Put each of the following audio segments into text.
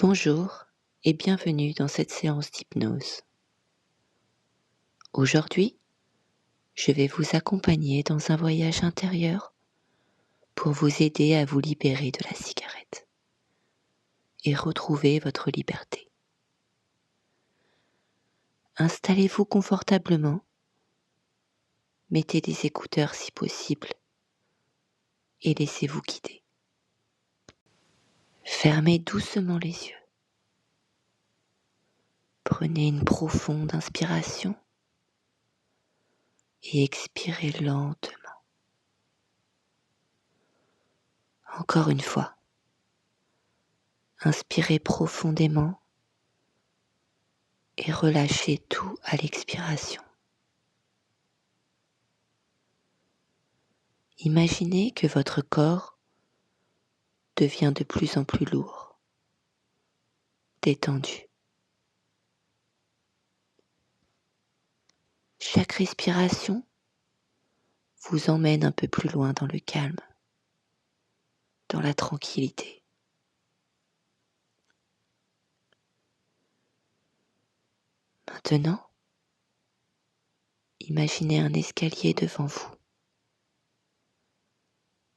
Bonjour et bienvenue dans cette séance d'hypnose. Aujourd'hui, je vais vous accompagner dans un voyage intérieur pour vous aider à vous libérer de la cigarette et retrouver votre liberté. Installez-vous confortablement, mettez des écouteurs si possible et laissez-vous guider. Fermez doucement les yeux. Prenez une profonde inspiration et expirez lentement. Encore une fois, inspirez profondément et relâchez tout à l'expiration. Imaginez que votre corps devient de plus en plus lourd, détendu. Chaque respiration vous emmène un peu plus loin dans le calme, dans la tranquillité. Maintenant, imaginez un escalier devant vous.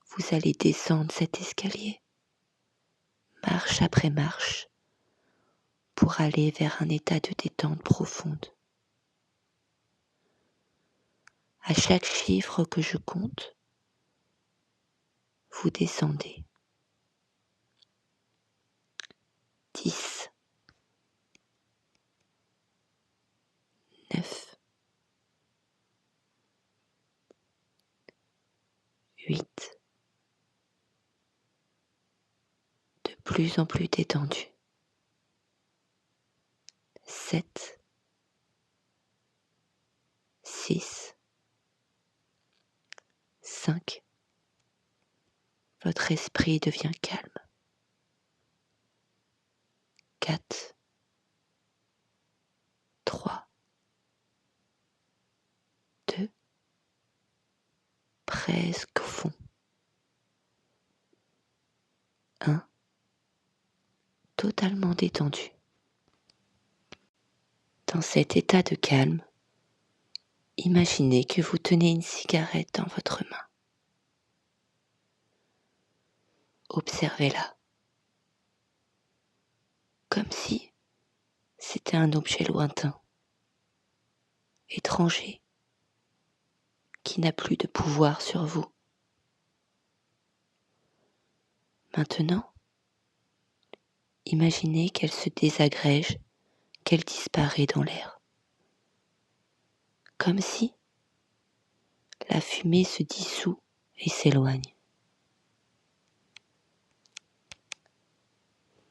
Vous allez descendre cet escalier, marche après marche, pour aller vers un état de détente profonde. À chaque chiffre que je compte, vous descendez. 10, 9, 8, de plus en plus détendu. 7, 6, 5. Votre esprit devient calme. 4, 3, 2, presque au fond. 1, totalement détendu. Dans cet état de calme, imaginez que vous tenez une cigarette dans votre main. Observez-la, comme si c'était un objet lointain, étranger, qui n'a plus de pouvoir sur vous. Maintenant, imaginez qu'elle se désagrège, qu'elle disparaît dans l'air. Comme si la fumée se dissout et s'éloigne.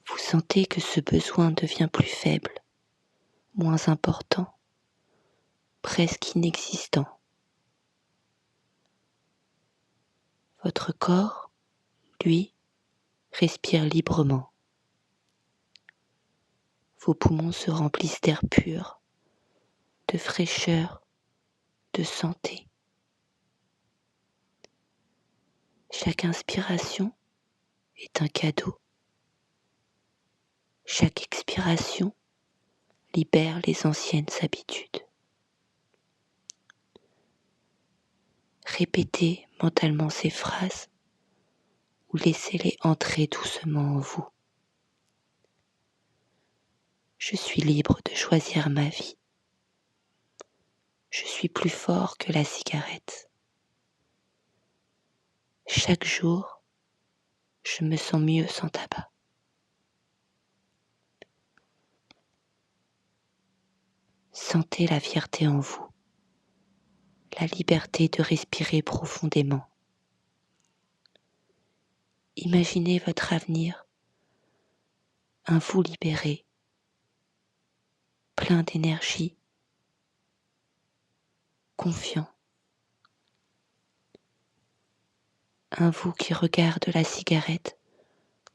Vous sentez que ce besoin devient plus faible, moins important, presque inexistant. Votre corps, lui, respire librement. Vos poumons se remplissent d'air pur, de fraîcheur, de santé. Chaque inspiration est un cadeau. Chaque expiration libère les anciennes habitudes. Répétez mentalement ces phrases ou laissez-les entrer doucement en vous. Je suis libre de choisir ma vie. Je suis plus fort que la cigarette. Chaque jour, je me sens mieux sans tabac. Sentez la fierté en vous, la liberté de respirer profondément. Imaginez votre avenir, un vous libéré, plein d'énergie, confiant. Un vous qui regarde la cigarette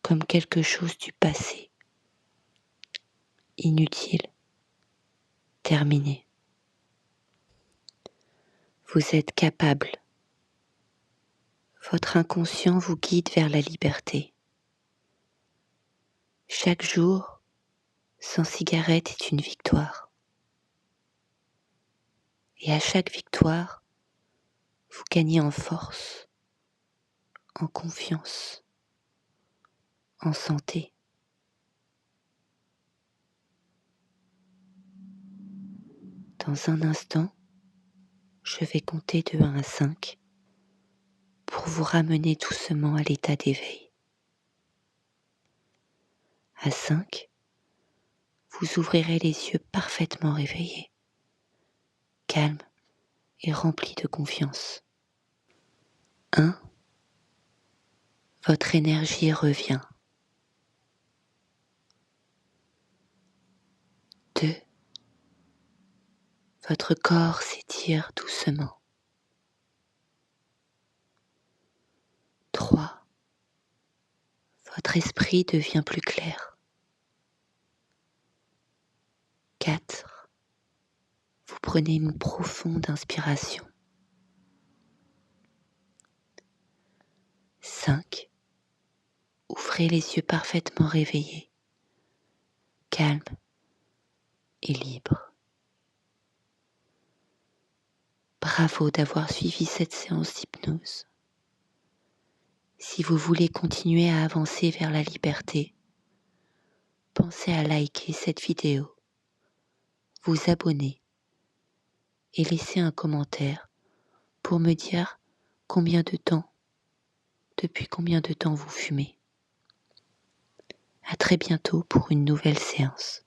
comme quelque chose du passé, inutile, terminé. Vous êtes capable. Votre inconscient vous guide vers la liberté. Chaque jour sans cigarette est une victoire. Et à chaque victoire, vous gagnez en force, en confiance, en santé. Dans un instant, je vais compter de 1 à 5 pour vous ramener doucement à l'état d'éveil. À 5, vous ouvrirez les yeux parfaitement réveillés, calmes et remplis de confiance. 1, votre énergie revient. 2, votre corps s'étire doucement. 3, votre esprit devient plus clair. 4, vous prenez une profonde inspiration. 5, ouvrez les yeux parfaitement réveillés, calmes et libres. Bravo d'avoir suivi cette séance d'hypnose. Si vous voulez continuer à avancer vers la liberté, pensez à liker cette vidéo, vous abonner et laisser un commentaire pour me dire depuis combien de temps vous fumez. À très bientôt pour une nouvelle séance.